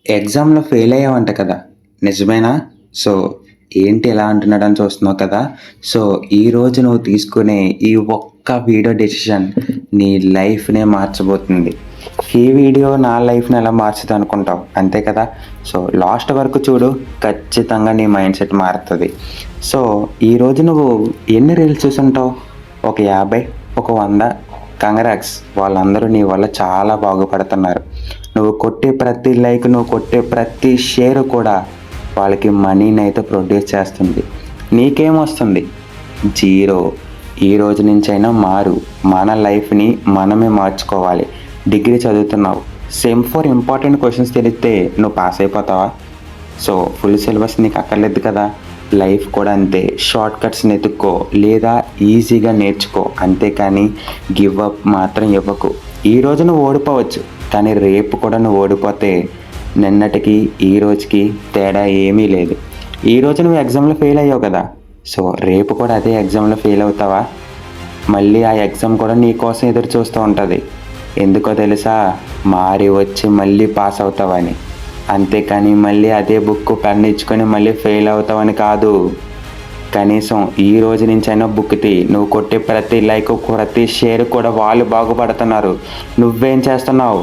ఎగ్జామ్‌లో ఫెయిల్ అయ్యావంట కదా! నిజమేనా? సో, ఏంటి ఇలా అంటున్నాడని చూస్తున్నావు కదా! సో, ఈరోజు నువ్వు తీసుకునే ఈ ఒక్క వీడియో డెసిషన్ నీ లైఫ్‌నే మార్చబోతుంది. ఈ వీడియో నా లైఫ్‌ని ఎలా మార్చుదనుకుంటావు అంతే కదా! సో, లాస్ట్ వరకు చూడు ఖచ్చితంగా నీ మైండ్‌సెట్ మారుతది. సో, ఈరోజు నువ్వు ఎన్ని రీల్స్ చూసుంటావు? ఒక 50, ఒక 100 కంగ్రాట్స్ వాళ్ళందరూ నీ వల్ల చాలా బాగుపడుతున్నారు. నువ్వు కొట్టే ప్రతి లైక్, నువ్వు కొట్టే ప్రతి షేర్ కూడా వాళ్ళకి మనీనైతే ప్రొడ్యూస్ చేస్తుంది. నీకేమొస్తుంది? జీరో. ఈ రోజు నుంచైనా మారు. మన లైఫ్‌ని మనమే మార్చుకోవాలి. డిగ్రీ చదువుతున్నావు. సెమ్ 4 ఇంపార్టెంట్ క్వెషన్స్ తెలిస్తే నువ్వు పాస్ అయిపోతావా? సో, ఫుల్ సిలబస్ నీకు అక్కర్లేదు కదా! లైఫ్ కూడా అంతే. షార్ట్ కట్స్‌ని ఎతుక్కో లేదా ఈజీగా నేర్చుకో. అంతేకానీ గివ్ అప్ మాత్రం ఇవ్వకు. ఈరోజు నువ్వు ఓడిపోవచ్చు, కానీ రేపు కూడా నువ్వు ఓడిపోతే నిన్నటికి ఈ రోజుకి తేడా ఏమీ లేదు. ఈరోజు నువ్వు ఎగ్జామ్‌లో ఫెయిల్ అయ్యావు కదా! సో, రేపు కూడా అదే ఎగ్జామ్‌లో ఫెయిల్ అవుతావా? మళ్ళీ ఆ ఎగ్జామ్ కూడా నీ కోసం ఎదురు చూస్తూ ఉంటుంది. ఎందుకో తెలుసా? మారి వచ్చి మళ్ళీ పాస్ అవుతావని. అంతేకానీ మళ్ళీ అదే బుక్కు, పెన్ ఇచ్చుకొని మళ్ళీ ఫెయిల్ అవుతావని కాదు. కనీసం ఈ రోజు నుంచైనా బుక్ తీ. నువ్వు కొట్టే ప్రతి లైక్, ప్రతి షేర్ కూడా వాళ్ళు బాగుపడుతున్నారు. నువ్వేం చేస్తున్నావు?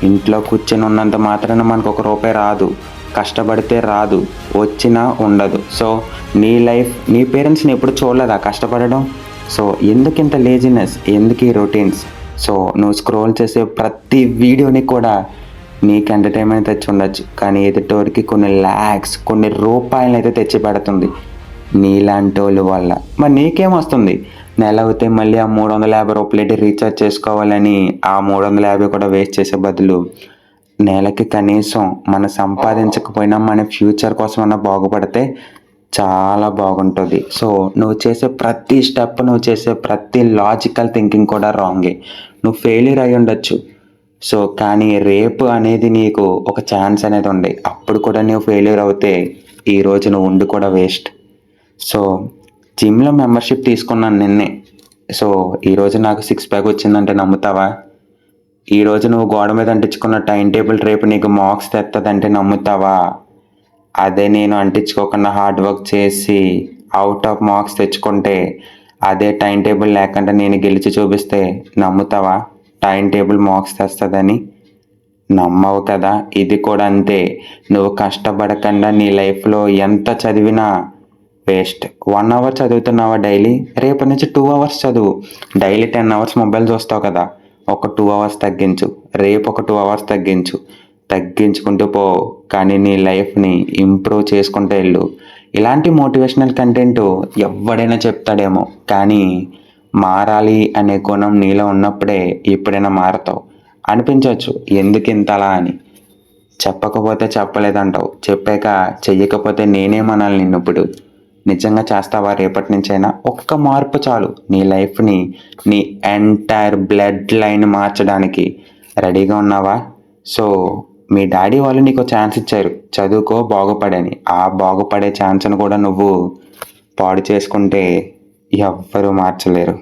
ఇంట్లో కూర్చొని ఉన్నంత మాత్రాన మనకు ఒక రూపాయి రాదు. కష్టపడితే రాదు, వచ్చినా ఉండదు. సో, నీ లైఫ్ నీ పేరెంట్స్‌ని ఎప్పుడు చూడలేదా కష్టపడడం? సో, ఎందుకింత లేజినెస్? ఎందుకు ఈ రొటీన్స్? సో, నువ్వు స్క్రోల్ చేసే ప్రతి వీడియోని కూడా నీకు ఎంటర్టైన్మెంట్ తెచ్చి ఉండొచ్చు, కానీ ఎదుటోడికి కొన్ని ల్యాక్స్, కొన్ని రూపాయలనైతే తెచ్చి పెడుతుంది నీలాంటోళ్ళ వల్ల. మరి నీకేమొస్తుంది? నెల అవుతే మళ్ళీ ఆ 350 రూపాయలెట్టి రీఛార్జ్ చేసుకోవాలని ఆ 350 కూడా వేస్ట్ చేసే బదులు నెలకి కనీసం మనం సంపాదించకపోయినా మన ఫ్యూచర్ కోసమన్నా బాగుపడితే చాలా బాగుంటుంది. సో, నువ్వు చేసే ప్రతి స్టెప్, నువ్వు చేసే ప్రతి లాజికల్ థింకింగ్ కూడా రాంగే. నువ్వు ఫెయిల్యూర్ అయ్యి ఉండొచ్చు. సో, కానీ రేపు అనేది నీకు ఒక ఛాన్స్ అనేది ఉంది. అప్పుడు కూడా నువ్వు ఫెయిల్యూర్ అవుతే ఈరోజు నువ్వు ఉండి కూడా వేస్ట్. సో, జిమ్‌లో మెంబర్‌షిప్ తీసుకున్నాను నిన్నే. సో, ఈరోజు నాకు 6 ప్యాక్ వచ్చిందంటే నమ్ముతావా? ఈరోజు నువ్వు గోడ మీద అంటించుకున్న టైమ్ టేబుల్ రేపు నీకు మార్క్స్ తెత్తదంటే నమ్ముతావా? అదే నేను అంటించుకోకుండా హార్డ్ వర్క్ చేసి ఔట్ ఆఫ్ మార్క్స్ తెచ్చుకుంటే, అదే టైమ్ టేబుల్ లేకుండా నేను గెలిచి చూపిస్తే నమ్ముతావా టైమ్ టేబుల్ మార్క్స్ తెస్తదని? నమ్మవు కదా! ఇది కూడా అంతే. నువ్వు కష్టపడకుండా నీ లైఫ్‌లో ఎంత చదివినా వేస్ట్. 1 అవర్ చదువుతున్నావా డైలీ? రేపటి నుంచి 2 అవర్స్ చదువు. డైలీ 10 అవర్స్ మొబైల్ చూస్తావు కదా! ఒక 2 అవర్స్ తగ్గించు. రేపు ఒక 2 అవర్స్ తగ్గించు. తగ్గించుకుంటూ పో. కానీ నీ లైఫ్‌ని ఇంప్రూవ్ చేసుకుంటూ వెళ్ళు. ఇలాంటి మోటివేషనల్ కంటెంట్ ఎవ్వడైనా చెప్తాడేమో, కానీ మారాలి అనే గుణం నీలో ఉన్నప్పుడే ఎప్పుడైనా మారతావు. అనిపించవచ్చు ఎందుకింతలా అని. చెప్పకపోతే చెప్పలేదంటావు. చెప్పాక చెయ్యకపోతే నేనేమనాలి నిన్నిప్పుడు? నిజంగా చేస్తావా రేపటి నుంచైనా? ఒక్క మార్పు చాలు నీ లైఫ్‌ని, నీ ఎంటైర్ బ్లడ్ లైన్ మార్చడానికి. రెడీగా ఉన్నావా? సో, మీ డాడీ వాళ్ళు నీకో ఛాన్స్ ఇచ్చారు. చదువుకో బాగుపడని. ఆ బాగుపడే ఛాన్స్‌ని కూడా నువ్వు పాడు చేసుకుంటే ఎవ్వరూ మార్చలేరు.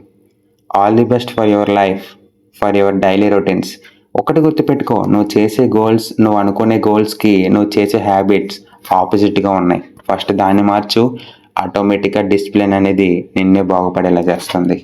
All the best for your life, for your daily routines. ఒకటి గుర్తుపెట్టుకో, నువ్వు చేసే గోల్స్, నువ్వు అనుకునే గోల్స్‌కి నువ్వు చేసే హ్యాబిట్స్ ఆపోజిట్‌గా ఉన్నాయి. ఫస్ట్ దాన్ని మార్చు. ఆటోమేటిక్‌గా డిసిప్లిన్ అనేది నిన్నే బాగుపడేలా చేస్తుంది.